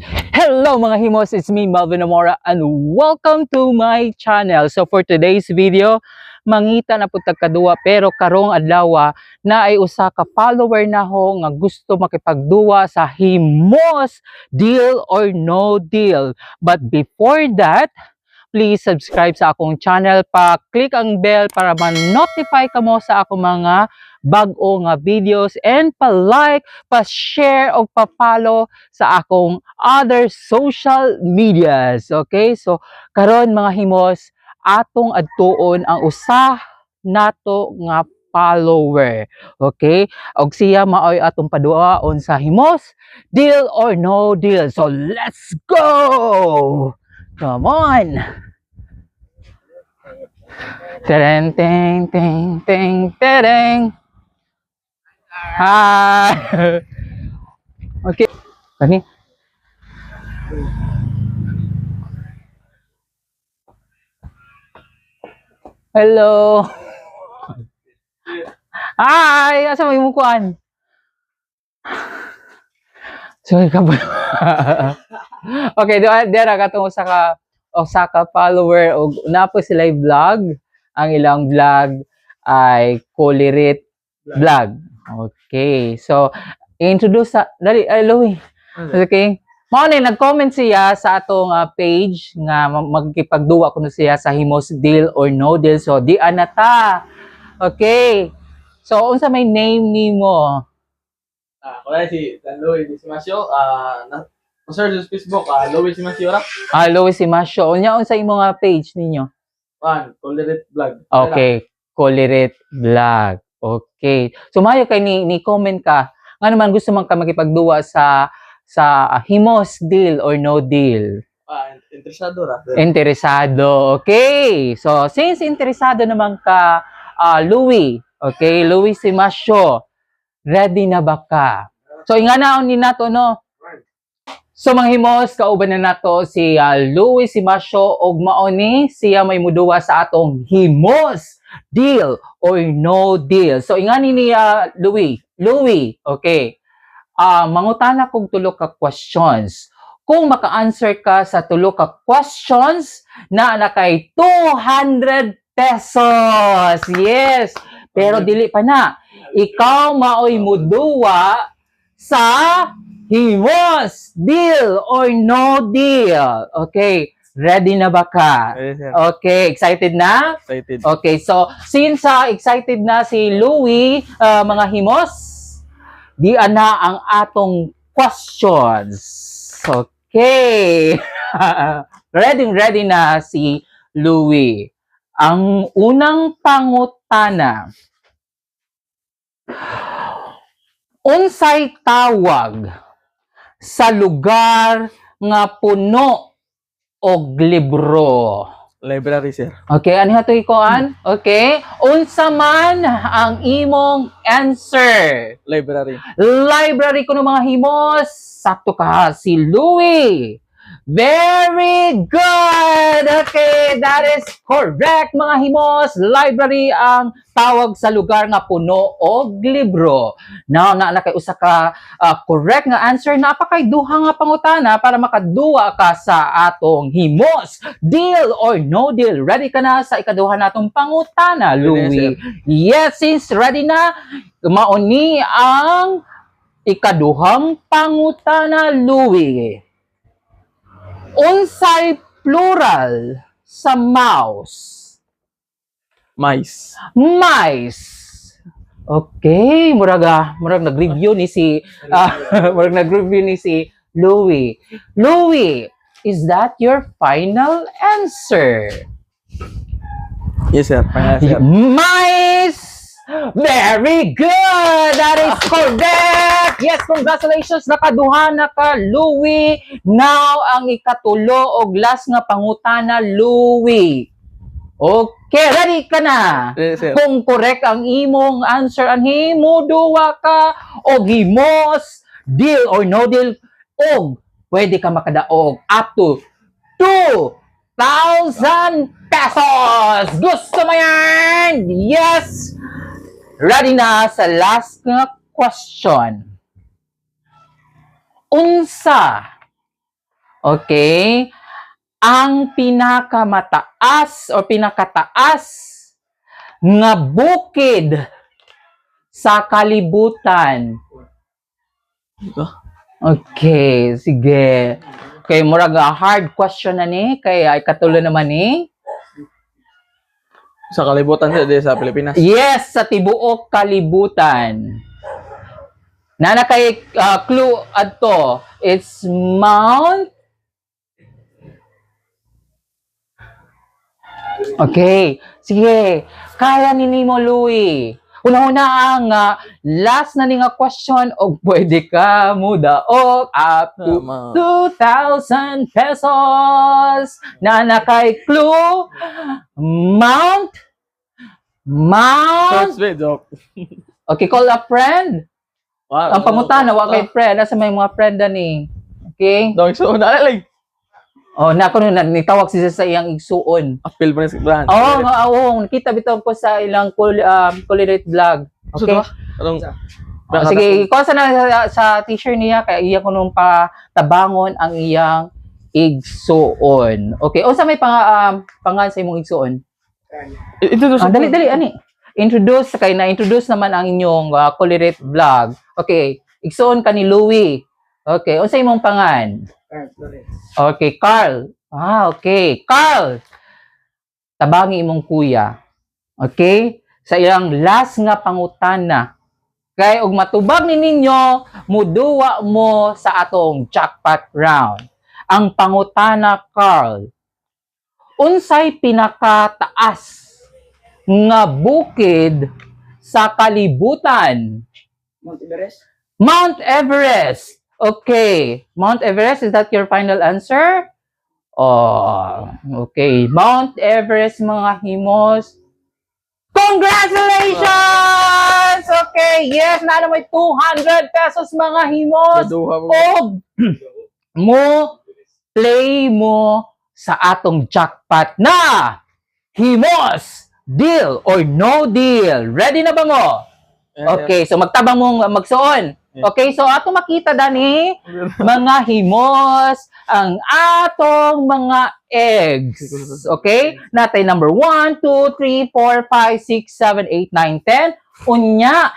Hello mga himos, it's me Melvin Amora and welcome to my channel. So for today's video, mangita na pud tagkaduwa pero karong adlaw na ay usa ka follower na ho nga gusto makipagduwa sa himos, deal or no deal. But before that, please subscribe sa akong channel, pa-click ang bell para ma-notify ka mo sa akong mga bag-o nga videos, and pa-like, pa-share o pa-follow sa akong other social medias. Okay? So, karon mga himos, atong adtuon ang usa nato nga follower. Okay? Og siya maoy atong paduaon sa himos, deal or no deal. So, let's go! Come on! Tereng, teng, teng, teng, tereng. Hi! Okay. Kani? Hello! Hi! Asa mo yung mukuan? Sorry ka ba? Okay, dira katong usa ka follower og napo sila vlog. Ang ilang vlog ay Kulirit Vlog. Okay. So, introduce sa dali Louie. Okay. Mao ni nag-comment siya sa atong page nga magkipagduwa kuno siya sa himos deal or no deal. So, di anata. Okay. So, unsa may name nimo? Wala si Louis Simasio, search sa Facebook, Louis Simasio ra. Louie Simasio. Unya unsa imong page ninyo? Kulirit Vlog. Okay, Kulirit Vlog. Okay. So mayo kay ni comment ka. Nga naman gusto man ka makipagduwa sa himos deal or no deal? Interesado ra. Interesado. Okay. So since interesado naman ka, Louie, okay, Louie Simasio, ready na ba ka? So inganaon ni nato no. So mga himos, kauban na nato si Louie Simasio og mao ni siya may muduwa sa atong himos deal or no deal. So ingani ni Louie, okay. Mangutana kog tulo ka questions. Kung maka-answer ka sa tulo ka questions, na kay 200 pesos. Yes. Pero dili pa na. Ikaw maoy muduwa sa himos deal or no deal. Okay. Ready na ba ka? Okay, excited na? Excited. Okay, so since excited na si Louie, mga himos, di ana ang atong questions. Okay. ready na si Louie. Ang unang pangutana. Unsay tawag sa lugar nga puno og libro? Library, sir. Okay, ano hato ikoan? Okay. Unsa man ang imong answer? Library. Library kuno mga himos. Sakto ka si Louie. Very good! Okay, that is correct mga himos. Library ang tawag sa lugar nga puno og libro. Now, na kay usa ka correct nga answer. Napakay duha nga pangutana para makaduwa ka sa atong himos. Deal or no deal? Ready ka na sa ikaduha natong pangutana, Louie? Yes, since ready na, mauni ang ikaduhang pangutana, Louie. Unsay plural sa mouse? Mice. Mice. Okay, murag nag-review ni si Louie. Louie, is that your final answer? Yes, sir. Mice! Very good! That is correct! Yes, congratulations! Nakaduha na ka, Louie! Now, ang ikatulo og last nga pangutana, Louie. Okay, ready ka na? Yes, sir. Kung correct ang imong answer, ang himuduwa ka og himos, deal or no deal, og pwede ka makadaog up to 2,000 pesos! Gusto mo yan? Yes! Ready na sa last nga question. Unsa Okay? Ang pinakamataas o pinakataas nga bukid sa kalibutan. Okay, sige. Okay, murag hard question na ni kay ay katulo naman ni. Sa kalibutan sa Pilipinas. Yes, sa tibuok kalibutan. Nana kay clue adto. It's Mount. Okay, sige. Kaya ni Nimo Louie. Una-una ang last na ni nga question o pwede ka mudaog up to Tama. 2,000 pesos. Nana kay clue Mount. First joke. Okay, call a friend. Wow. Ang pangutana, wa kay friend. Nasa may mga friend ni. Okay? Dog so naalala. Oh, na ako na nitawag siya sa iyang igsuon. Appeal pa sa brand. Oo, nakita bitaw ko sa ilang Kulirit vlog. Okay. Anong Sige, ikaw sa t-shirt niya kay iya ko nung patabangon ang iyang igsuon. Okay, o sa may pangan sa imong igsuon? Ito Dali ani. Introduce na-introduce naman ang inyong Kulirit vlog. Okay, igsuon ka ni Louie. Okay, o sa imong pangan? Okay, Carl. Okay. Carl. Tabangi imong kuya. Okay? Sa ilang last nga pangutana. Kay og matubag ni ninyo, muduwa mo sa atong jackpot round. Ang pangutana, Carl. Unsay pinakataas nga bukid sa kalibutan? Mount Everest. Okay. Mount Everest, is that your final answer? Oh, okay. Mount Everest, mga himos. Congratulations! Okay, yes, na may 200 pesos, mga himos. O, play mo sa atong jackpot na himos, deal or no deal. Ready na ba mo? Okay, so magtabang mo magsuon. Okay, so ato makita dani mga himos ang atong mga eggs. Okay? Natay number 1, 2, 3, 4, 5, 6, 7, 8, 9, 10. Unya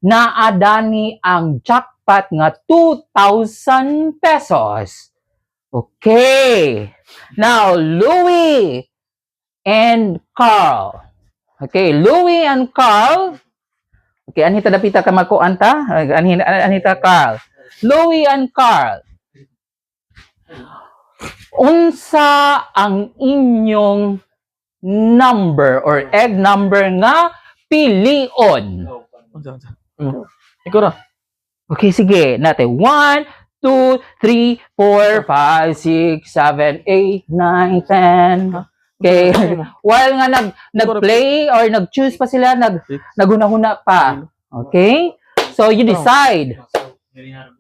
naadani ang jackpot nga 2,000 pesos. Okay. Now, Louie and Carl. Okay, Louie and Carl. Okay, anita dapita ka magkuanta. Anita Carl. Louie and Carl. Unsa ang inyong number or egg number nga pilion? Ikaw na. Okay, sige. Natin. 1, 2, 3, 4, 5, 6, 7, 8, 9, 10. Okay. While nga nag-play or nag-choose pa sila, naghuna-huna pa. Okay? So, you decide.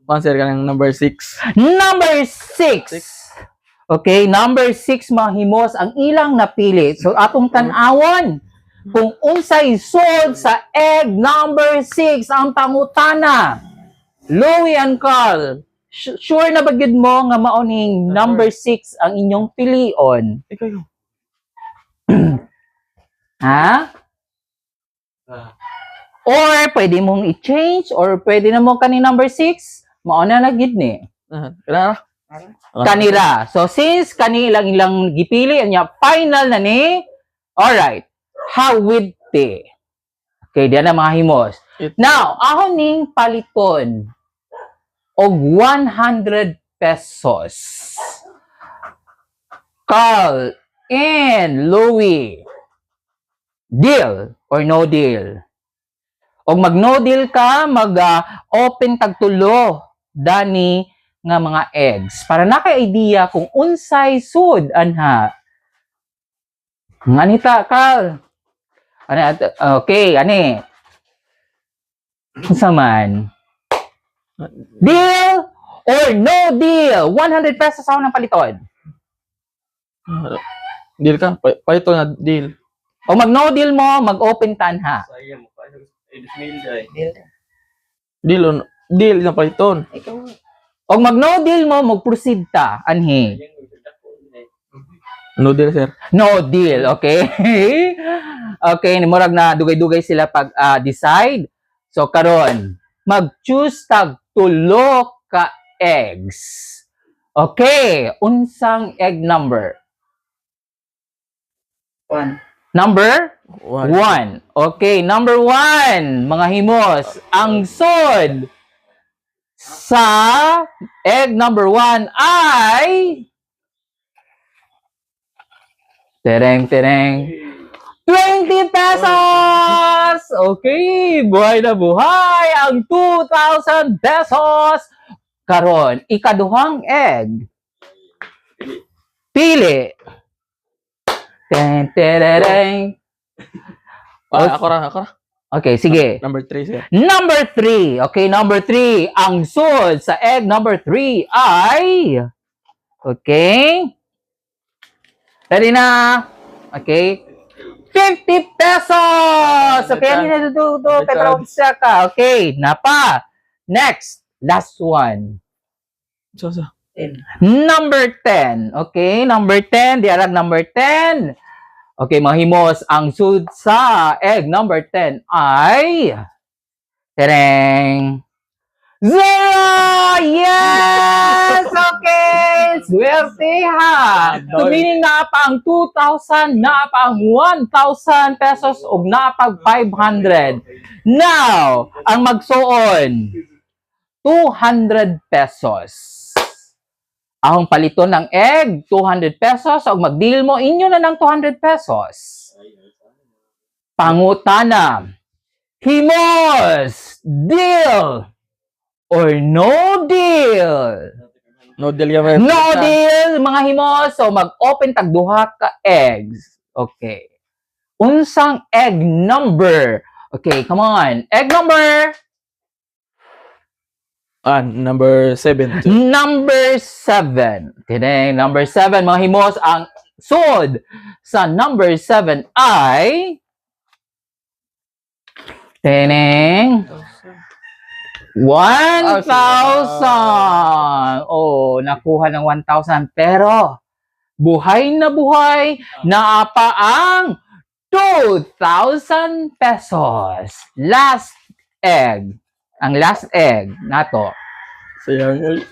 Answer ka ng number 6. Number 6. Okay? Number 6, mga himos, ang ilang napili. So, atong tan-awon. Kung unsay sold sa egg number 6, ang pangutana. Louie and Carl, sure na bagid mo nga maoning number 6 ang inyong pilion? Ikaw yun. Ha? Or pwede mong i-change or pwede na mo kani number 6, mauna na gid ni. Kanira. So since kani ilang gipili anya final na ni. Alright. How with the? Okay, diyan na mga himos. Now, ahon ning paliton og 100 pesos. Carl and Louie. Deal or no deal? Og mag no deal ka, mag-open tagtulo dani nga mga eggs para naka-idea kung unsay sud anha. Anita, Carl. Okay, ani. Unsa man? Deal or no deal? 100 pesos ako ng paliton. Deal ka? Ito na deal. O mag no deal mo, mag-open tanha. Deal na Python. Og mag no deal mo, mag-proceed ta. Anhi? No deal, sir. No deal, okay? Okay, murag na dugay-dugay sila pag decide. So karon, mag-choose tag tulo ka eggs. Okay, unsang egg number? 1. Number One. 1. Okay, number 1, mga himos, ang sod sa egg number 1 ay tereng 20 pesos! Okay, buhay na buhay ang 2,000 pesos! Karon, ikaduhang egg. Pili. Ten, terereng. Ako ra. Okay, sige. Number 3, sir. Number 3. Okay, number 3. Ang sud sa egg number 3 ay... Okay. Ready na? Okay. 50 pesos! Okay, ano na ito? Petra ka. Okay, napa. Next. Last one. So. 10. Number 10. Okay, number 10. Diarag number 10. Okay, mahimos. Ang sud sa egg number 10 ay... Tereng! 0! Yes! Okay! Swerte ha! So, meaning na pa ang 2,000, na pa ang 1,000 pesos, o na pag 500. Now, ang magsuon, 200 pesos. Ang paliton ng egg, 200 pesos. O mag-deal mo, inyo na ng 200 pesos. Pangutana. Himos! Deal! Or no deal? No deal ka, sir. No deal, mga himos. So, mag-open tagduha ka eggs. Okay. Unsang egg number? Okay, come on. Egg number? Number 7. sir. Number 7. Okay, number 7, mga himos. Ang sud sa number 7 ay... Teneng. 1,000. Oh, nakuha ng 1,000. Pero, buhay na buhay, naapa ang 2,000 pesos. Last egg. Ang last egg nato. Sayang.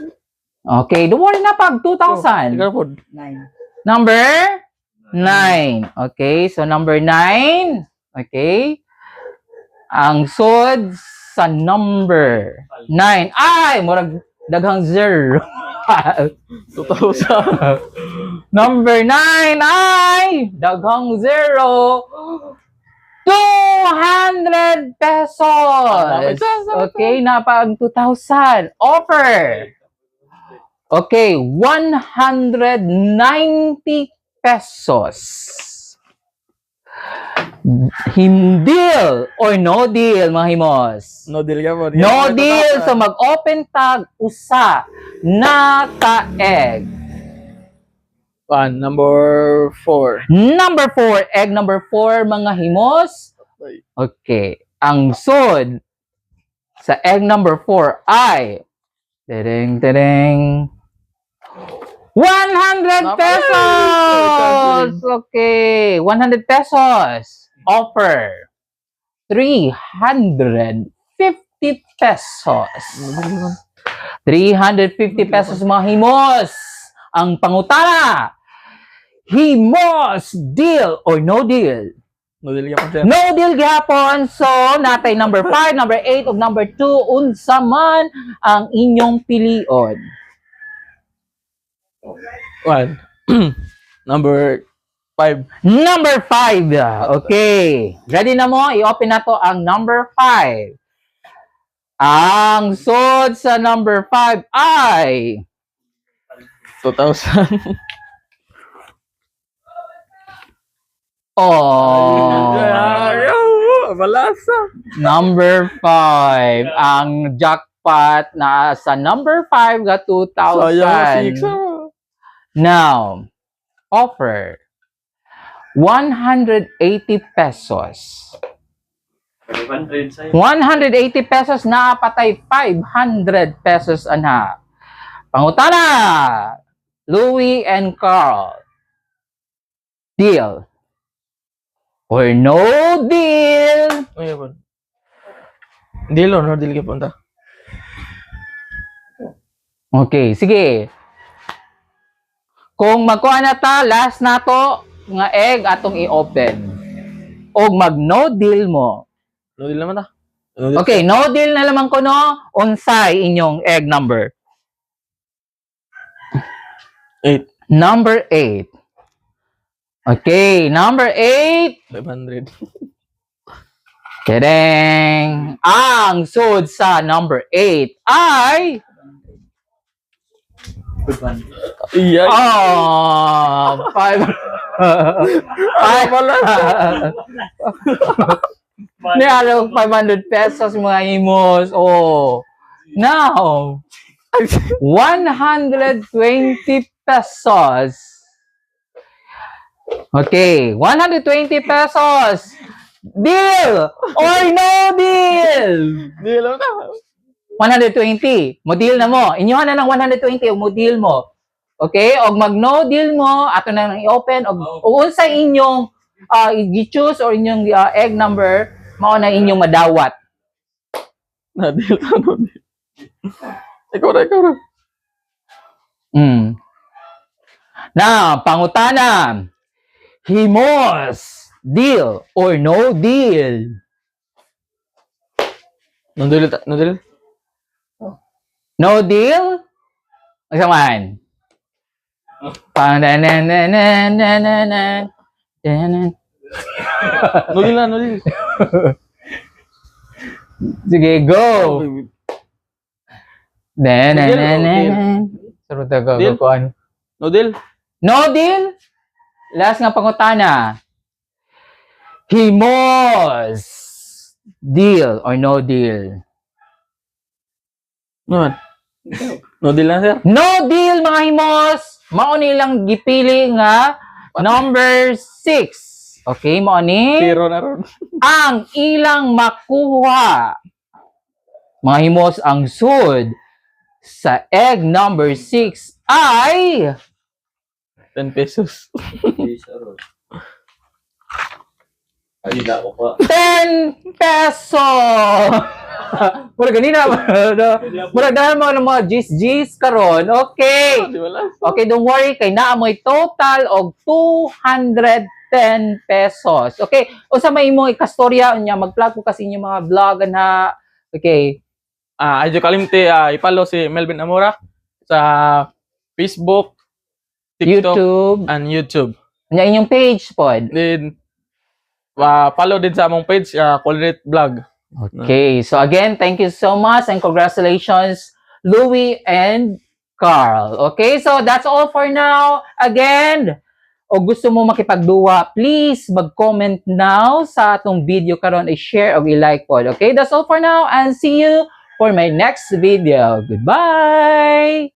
Okay, dumuli na pag 2,000. Ikaw po. 9. Number 9. Okay, so number 9. Okay. Ang sud sa number 9 ay murag daghang 0. 2,000. Number 9 ay daghang 0. 200 pesos. Okay, na pa ang 2,000. Offer. Okay, 190 pesos. Deal or no deal, mga himos? No deal ka po. No deal. So, mag-open tag usa na ka egg. Number 4. Number 4. Egg number 4, mga himos. Okay. Ang sud sa egg number 4 ay tereng 100 pesos! Okay. 100 pesos. Offer. 350 pesos. 350 pesos, mga himos. Ang pangutana. Himos, deal or no deal? No deal ka po, sir. No deal gihapon. So, natay number 5, number 8, ug number 2. Unsa man ang inyong pilion? Number 5. Number 5. Okay. Ready na mo? I-open na to ang number 5. Ang sud sa number 5 ay 2,000. Balasa. Number 5. Ang jackpot na sa number 5 ga 2,000. Now, offer 180 pesos. 180 pesos na patay 500 pesos ana. Pangutana! Louie and Carl. Deal or no deal? Ay, po. Dilo, no? Dili ka punta. Okay, sige. Kung magkuha na ta, last na to, nga egg atong i-open. O mag no deal mo. No deal naman ta. No deal. Okay, no deal na lamang ko no, unsay inyong egg number. 8. Number 8. Okay, number 8. 500. Kedeng! Ang sud sa number 8 ay... Iya. Five. Wala. Nialo 500 pesos mga imos. Oh. Now, 120 pesos. Okay, 120 pesos. Deal or no deal? Dili naman ta. 120. Mo deal na mo. Inyohan na ng 120 o mo deal mo. Okay? Og mag no deal mo, ato na nang i-open og unsa inyong i-choose or inyong egg number, mao na inyong madawat. Na deal ta no deal. Ikaw ra. Na, pangutana. Himos, deal or no deal? No deal ta. No deal. No deal? Isa man. No deal na, no deal. Sige, go. Deal. No deal. No deal? Last nga pangutana. Himos, deal or no deal? No man. No deal na sir. No deal mga himos. Mao nilang gipili nga number 6. Okay, mao ni Zero na ron. ang ilang makuha. Mga himos, ang sud sa egg number 6 ay 10 pesos. 10 pesos. Mura ganina. Mura dahil mga gis karon. Okay. Di wala. Okay, don't worry. Kay naamoy total og 210 pesos. Okay. O sa may imong ikastorya niya, mag-plug ko kasi inyong mga vlog na. Okay. Adyo kalimti, ipalo si Melvin Amora sa Facebook, TikTok, YouTube. and YouTube. Nya inyong page pod. Then, follow din sa among page, Colrate Vlog. Okay. So again, thank you so much and congratulations, Louie and Carl. Okay, so that's all for now. Again, o gusto mo makipagduwa, please mag-comment now sa atong video karon, i-share o i-like po. Okay, that's all for now and see you for my next video. Goodbye!